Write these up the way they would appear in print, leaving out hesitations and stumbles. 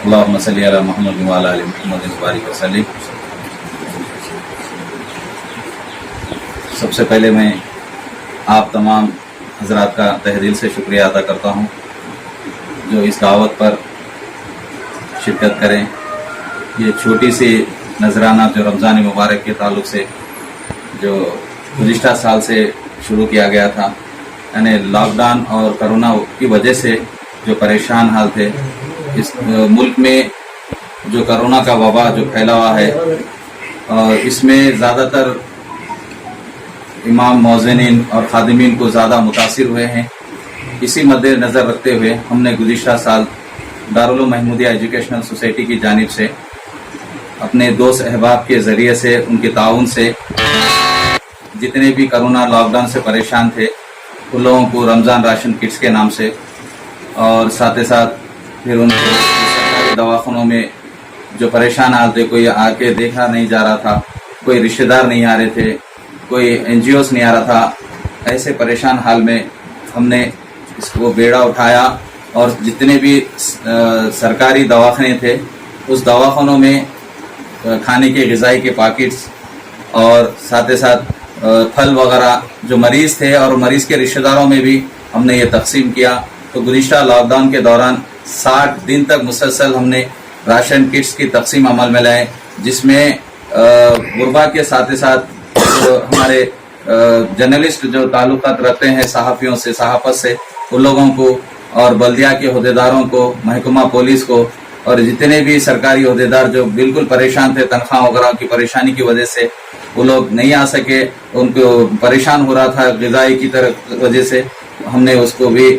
اللہم صلی علی محمد وعلی آل محمد وبارک وسلم۔ سب سے پہلے میں آپ تمام حضرات کا تہ دل سے شکریہ ادا کرتا ہوں جو اس دعوت پر شرکت کریں۔ یہ چھوٹی سی نذرانہ جو رمضان مبارک کے تعلق سے جو گزشتہ سال سے شروع کیا گیا تھا، یعنی لاک ڈاؤن اور کرونا کی وجہ سے جو پریشان حال تھے، اس ملک میں جو کرونا کا وبا جو پھیلا ہوا ہے، اور اس میں زیادہ تر امام، مؤذنین اور خادمین کو زیادہ متاثر ہوئے ہیں۔ اسی مد نظر رکھتے ہوئے ہم نے گزشتہ سال دارالعلوم محمودیہ ایجوکیشنل سوسائٹی کی جانب سے اپنے دوست احباب کے ذریعے سے، ان کے تعاون سے، جتنے بھی کرونا لاک ڈاؤن سے پریشان تھے ان لوگوں کو رمضان راشن کٹس کے نام سے، اور ساتھ ہی ساتھ پھر ان کو سرکاری دواخانوں میں جو پریشان حال تھے، کوئی آ کے دیکھا نہیں جا رہا تھا، کوئی رشتہ دار نہیں آ رہے تھے، کوئی این جی اوز نہیں آ رہا تھا، ایسے پریشان حال میں ہم نے اس کو بیڑا اٹھایا، اور جتنے بھی سرکاری دواخانے تھے اس دواخانوں میں کھانے کے غذائی کے پاکٹس اور ساتھ ہی ساتھ پھل وغیرہ جو مریض تھے اور مریض کے رشتہ داروں میں بھی ہم نے یہ تقسیم کیا۔ تو گزشتہ لاک ڈاؤن کے دوران 60 دن تک مسلسل ہم نے راشن کٹس کی تقسیم عمل میں لائے، جس میں غربا کے ساتھ ساتھ جو ہمارے جرنلسٹ جو تعلقات رکھتے ہیں صحافیوں سے، صحافت سے، ان لوگوں کو، اور بلدیہ کے عہدیداروں کو، محکمہ پولیس کو، اور جتنے بھی سرکاری عہدیدار جو بالکل پریشان تھے تنخواہ وغیرہ کی پریشانی کی وجہ سے، وہ لوگ نہیں آ سکے، ان کو پریشان ہو رہا تھا غذائی کی وجہ سے، ہم نے اس کو بھی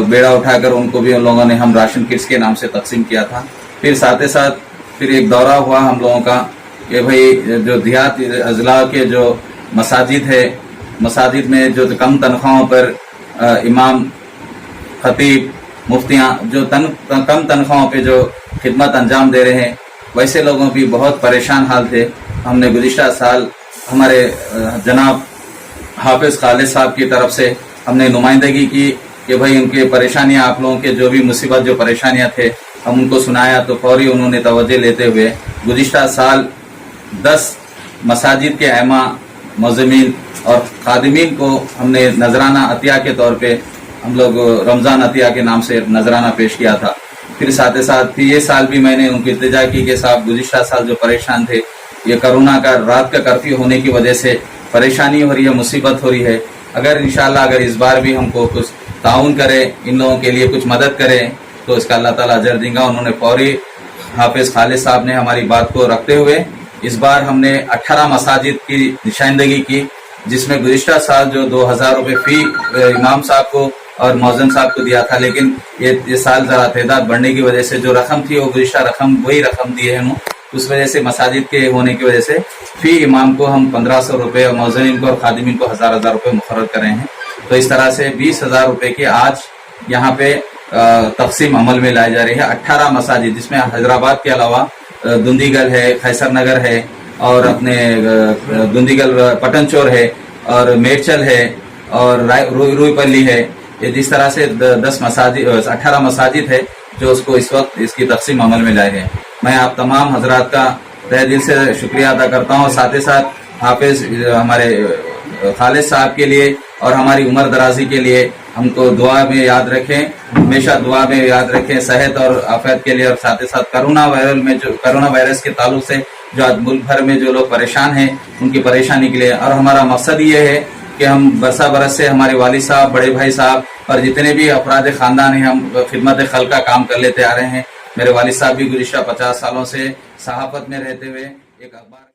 بیڑا اٹھا کر ان کو بھی، ان لوگوں نے ہم راشن کٹس کے نام سے تقسیم کیا تھا۔ پھر ساتھ ہی ساتھ پھر ایک دورہ ہوا ہم لوگوں کا کہ بھائی جو دیہات اضلاع کے جو مساجد ہے، مساجد میں جو کم تنخواہوں پر امام، خطیب، مفتیاں جو کم تنخواہوں پہ جو خدمت انجام دے رہے ہیں، ویسے لوگوں بھی بہت پریشان حال تھے۔ ہم نے گزشتہ سال ہمارے جناب حافظ خالد صاحب کی طرف سے ہم نے نمائندگی کی کہ بھائی ان کے پریشانیاں، آپ لوگوں کے جو بھی مصیبت، جو پریشانیاں تھے، ہم ان کو سنایا، تو فوری انہوں نے توجہ لیتے ہوئے گزشتہ سال 10 مساجد کے ائمہ، مؤذنین اور خادمین کو ہم نے نذرانہ عطیہ کے طور پہ ہم لوگ رمضان عطیہ کے نام سے نذرانہ پیش کیا تھا۔ پھر ساتھ ساتھ یہ سال بھی میں نے ان کو التجا کی کہ صاحب گزشتہ سال جو پریشان تھے، یہ کرونا کا رات کا کرفیو ہونے کی وجہ سے پریشانی ہو رہی ہے، مصیبت ہو رہی ہے، اگر انشاءاللہ اگر اس بار بھی ہم کو کچھ تعاون کرے، ان لوگوں کے لیے کچھ مدد کرے تو اس کا اللہ تعالیٰ اجر دیں گا۔ انہوں نے فوری حافظ خالد صاحب نے ہماری بات کو رکھتے ہوئے اس بار ہم نے 18 مساجد کی نشاندہی کی، جس میں گزشتہ سال جو 2000 روپے فی امام صاحب کو اور مؤذن صاحب کو دیا تھا، لیکن یہ سال ذرا تعداد بڑھنے کی وجہ سے جو رقم تھی وہ گزشتہ رقم وہی رقم دیے ہیں، اس وجہ سے مساجد کے ہونے کی وجہ سے فی امام کو ہم 1500 روپے اور مؤذنین کو اور خادمین کو 1000 روپے مقرر کرے ہیں۔ تو اس طرح سے 20,000 روپے کی آج یہاں پہ تقسیم عمل میں لائی جا رہی ہے۔ 18 مساجد، جس میں حیدرآباد کے علاوہ دندیگل ہے، خیسر نگر ہے، اور اپنے دندیگل پٹن چور ہے، اور میرچل ہے، اور روئی پلی ہے، یہ جس طرح سے 18 مساجد ہے جو اس کو اس وقت اس کی تقسیم عمل میں لائے ہیں۔ میں آپ تمام حضرات کا تہ دل سے شکریہ ادا کرتا ہوں، ساتھ ہی ساتھ حافظ ہمارے خالد صاحب کے لیے اور ہماری عمر درازی کے لیے ہم کو دعا میں یاد رکھیں، ہمیشہ دعا میں یاد رکھیں، صحت اور عافیت کے لیے، اور ساتھ ہی ساتھ کرونا وائرس کے تعلق سے جو آج ملک بھر میں جو لوگ پریشان ہیں ان کی پریشانی کے لیے، اور ہمارا مقصد یہ ہے کہ ہم برس سے ہمارے والد صاحب، بڑے بھائی صاحب اور جتنے بھی افراد خاندان ہیں، ہم خدمت خلق کا کام کر لیتے آ رہے ہیں۔ میرے والد صاحب بھی گزشتہ 50 سالوں سے صحافت میں رہتے ہوئے ایک اخبار